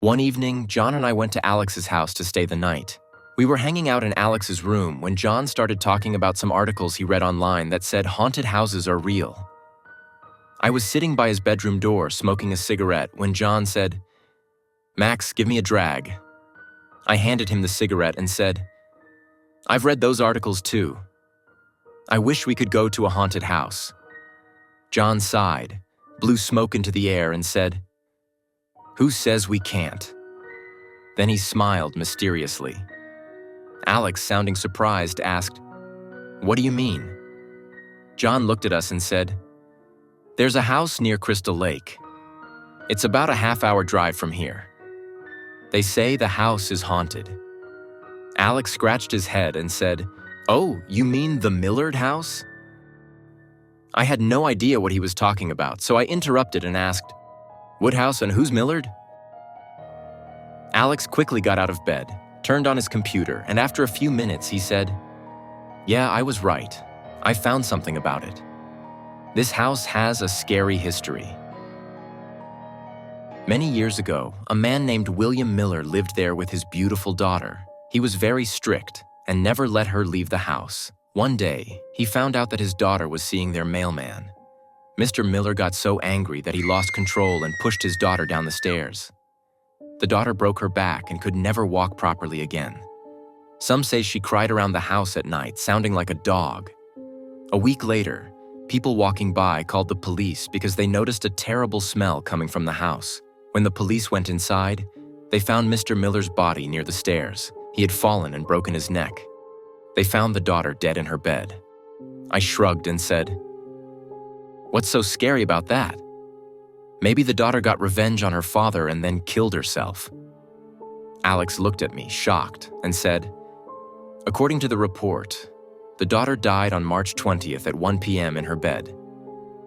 One evening, John and I went to Alex's house to stay the night. We were hanging out in Alex's room when John started talking about some articles he read online that said haunted houses are real. I was sitting by his bedroom door smoking a cigarette when John said, "Max, give me a drag." I handed him the cigarette and said, "I've read those articles too. I wish we could go to a haunted house." John sighed, blew smoke into the air and said, "Who says we can't?" Then he smiled mysteriously. Alex, sounding surprised, asked, "What do you mean?" John looked at us and said, "There's a house near Crystal Lake. It's about a half-hour drive from here. They say the house is haunted." Alex scratched his head and said, "Oh, you mean the Millard house?" I had no idea what he was talking about, so I interrupted and asked, "What house and who's Millard?" Alex quickly got out of bed, turned on his computer, and after a few minutes he said, "Yeah, I was right. I found something about it. This house has a scary history." Many years ago, a man named William Miller lived there with his beautiful daughter. He was very strict and never let her leave the house. One day, he found out that his daughter was seeing their mailman. Mr. Miller got so angry that he lost control and pushed his daughter down the stairs. The daughter broke her back and could never walk properly again. Some say she cried around the house at night, sounding like a dog. A week later, people walking by called the police because they noticed a terrible smell coming from the house. When the police went inside, they found Mr. Miller's body near the stairs. He had fallen and broken his neck. They found the daughter dead in her bed. I shrugged and said, "What's so scary about that? Maybe the daughter got revenge on her father and then killed herself." Alex looked at me, shocked, and said, "According to the report, the daughter died on March 20th at 1 p.m. in her bed.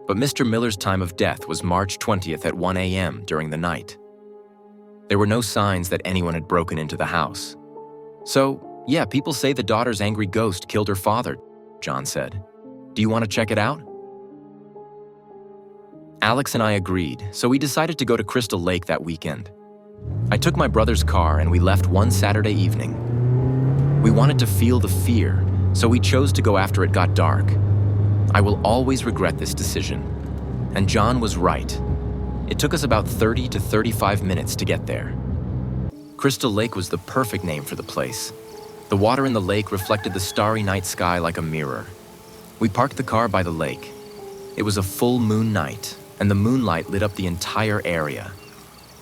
But Mr. Miller's time of death was March 20th at 1 a.m. during the night. There were no signs that anyone had broken into the house. So, yeah, people say the daughter's angry ghost killed her father," John said. "Do you want to check it out?" Alex and I agreed, so we decided to go to Crystal Lake that weekend. I took my brother's car and we left one Saturday evening. We wanted to feel the fear, so we chose to go after it got dark. I will always regret this decision. And John was right. It took us about 30 to 35 minutes to get there. Crystal Lake was the perfect name for the place. The water in the lake reflected the starry night sky like a mirror. We parked the car by the lake. It was a full moon night, and the moonlight lit up the entire area.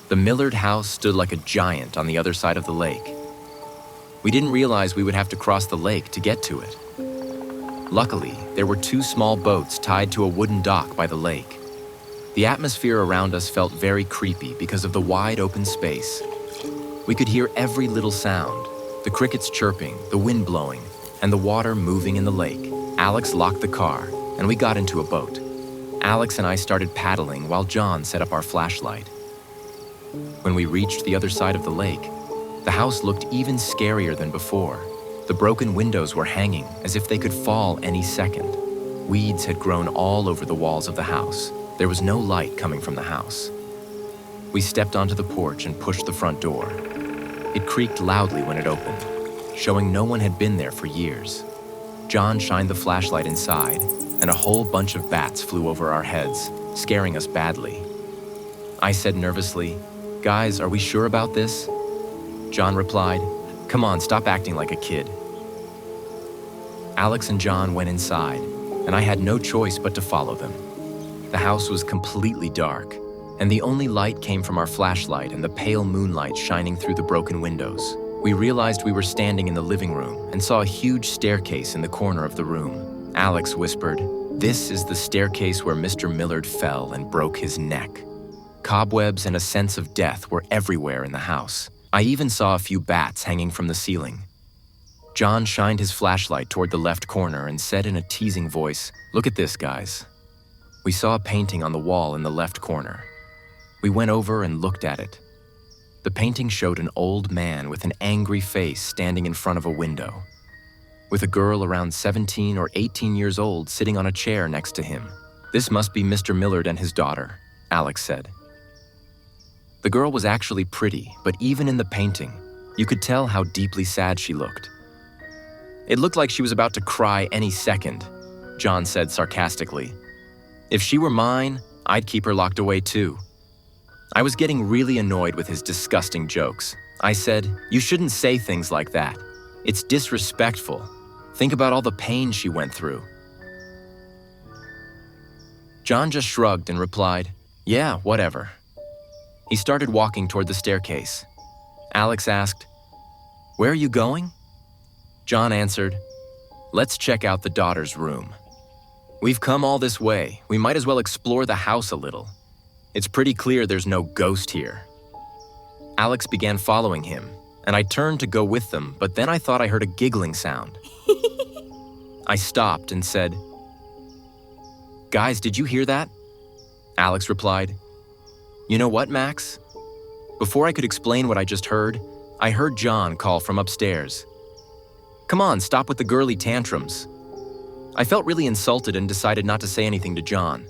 The Millard house stood like a giant on the other side of the lake. We didn't realize we would have to cross the lake to get to it. Luckily, there were 2 small boats tied to a wooden dock by the lake. The atmosphere around us felt very creepy because of the wide open space. We could hear every little sound, the crickets chirping, the wind blowing, and the water moving in the lake. Alex locked the car, and we got into a boat. Alex and I started paddling while John set up our flashlight. When we reached the other side of the lake, the house looked even scarier than before. The broken windows were hanging as if they could fall any second. Weeds had grown all over the walls of the house. There was no light coming from the house. We stepped onto the porch and pushed the front door. It creaked loudly when it opened, showing no one had been there for years. John shined the flashlight inside, and a whole bunch of bats flew over our heads, scaring us badly. I said nervously, "Guys, are we sure about this?" John replied, "Come on, stop acting like a kid." Alex and John went inside, and I had no choice but to follow them. The house was completely dark, and the only light came from our flashlight and the pale moonlight shining through the broken windows. We realized we were standing in the living room and saw a huge staircase in the corner of the room. Alex whispered, "This is the staircase where Mr. Millard fell and broke his neck." Cobwebs and a sense of death were everywhere in the house. I even saw a few bats hanging from the ceiling. John shined his flashlight toward the left corner and said in a teasing voice, "Look at this, guys." We saw a painting on the wall in the left corner. We went over and looked at it. The painting showed an old man with an angry face standing in front of a window. with a girl around 17 or 18 years old sitting on a chair next to him. "This must be Mr. Millard and his daughter," Alex said. The girl was actually pretty, but even in the painting, you could tell how deeply sad she looked. "It looked like she was about to cry any second," John said sarcastically. "If she were mine, I'd keep her locked away too." I was getting really annoyed with his disgusting jokes. I said, "You shouldn't say things like that. It's disrespectful. Think about all the pain she went through." John just shrugged and replied, "Yeah, whatever." He started walking toward the staircase. Alex asked, "Where are you going?" John answered, "Let's check out the daughter's room. We've come all this way. We might as well explore the house a little. It's pretty clear there's no ghost here." Alex began following him, and I turned to go with them, but then I thought I heard a giggling sound. I stopped and said, "Guys, did you hear that?" Alex replied, "You know what, Max?" Before I could explain what I just heard, I heard John call from upstairs. "Come on, stop with the girly tantrums." I felt really insulted and decided not to say anything to John.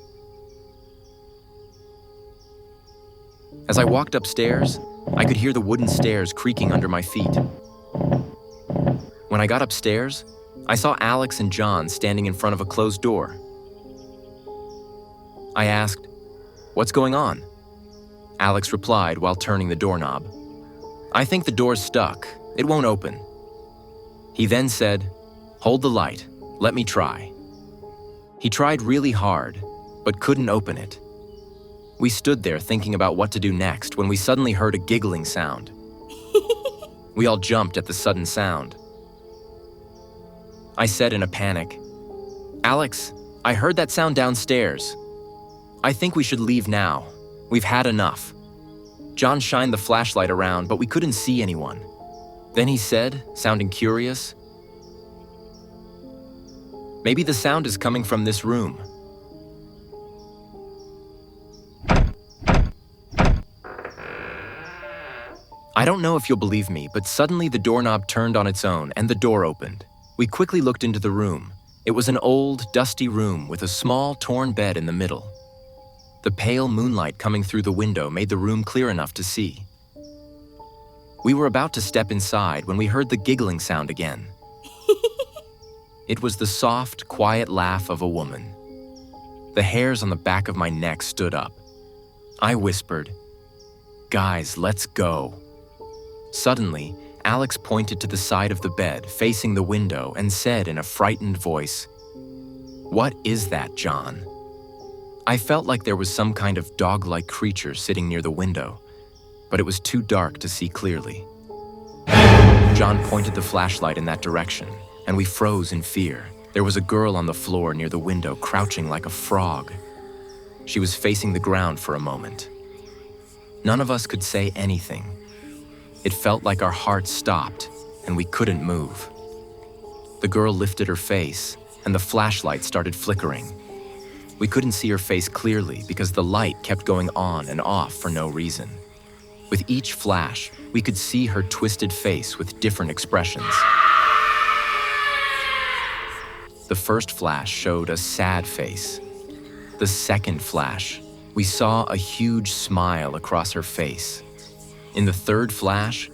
As I walked upstairs, I could hear the wooden stairs creaking under my feet. When I got upstairs, I saw Alex and John standing in front of a closed door. I asked, "What's going on?" Alex replied while turning the doorknob, "I think the door's stuck. It won't open." He then said, "Hold the light. Let me try." He tried really hard, but couldn't open it. We stood there thinking about what to do next when we suddenly heard a giggling sound. We all jumped at the sudden sound. I said in a panic, "Alex, I heard that sound downstairs. I think we should leave now. We've had enough." John shined the flashlight around, but we couldn't see anyone. Then he said, sounding curious, "Maybe the sound is coming from this room." I don't know if you'll believe me, but suddenly the doorknob turned on its own and the door opened. We quickly looked into the room. It was an old, dusty room with a small, torn bed in the middle. The pale moonlight coming through the window made the room clear enough to see. We were about to step inside when we heard the giggling sound again. It was the soft, quiet laugh of a woman. The hairs on the back of my neck stood up. I whispered, "Guys, let's go." Suddenly, Alex pointed to the side of the bed, facing the window, and said in a frightened voice, "What is that, John?" I felt like there was some kind of dog-like creature sitting near the window, but it was too dark to see clearly. John pointed the flashlight in that direction, and we froze in fear. There was a girl on the floor near the window, crouching like a frog. She was facing the ground for a moment. None of us could say anything. It felt like our hearts stopped, and we couldn't move. The girl lifted her face, and the flashlight started flickering. We couldn't see her face clearly because the light kept going on and off for no reason. With each flash, we could see her twisted face with different expressions. The first flash showed a sad face. The second flash, we saw a huge smile across her face. In the third flash,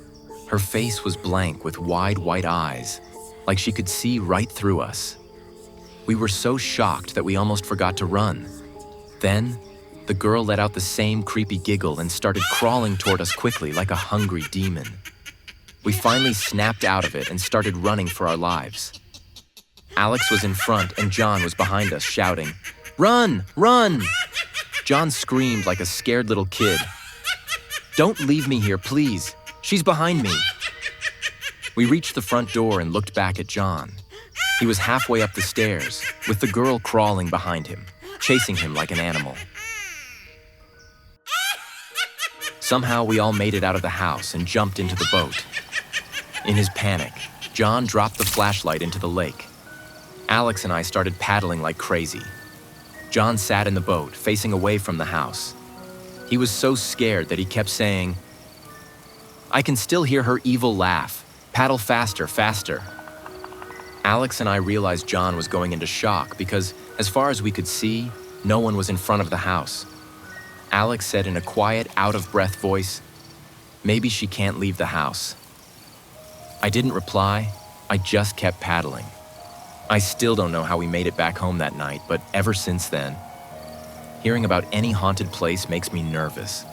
her face was blank with wide white eyes, like she could see right through us. We were so shocked that we almost forgot to run. Then, the girl let out the same creepy giggle and started crawling toward us quickly like a hungry demon. We finally snapped out of it and started running for our lives. Alex was in front and John was behind us, shouting, "Run! Run!" John screamed like a scared little kid. "Don't leave me here, please. She's behind me." We reached the front door and looked back at John. He was halfway up the stairs, with the girl crawling behind him, chasing him like an animal. Somehow we all made it out of the house and jumped into the boat. In his panic, John dropped the flashlight into the lake. Alex and I started paddling like crazy. John sat in the boat, facing away from the house. He was so scared that he kept saying, "I can still hear her evil laugh. Paddle faster, faster." Alex and I realized John was going into shock because, as far as we could see, no one was in front of the house. Alex said in a quiet, out-of-breath voice, "Maybe she can't leave the house." I didn't reply, I just kept paddling. I still don't know how we made it back home that night, but ever since then, hearing about any haunted place makes me nervous.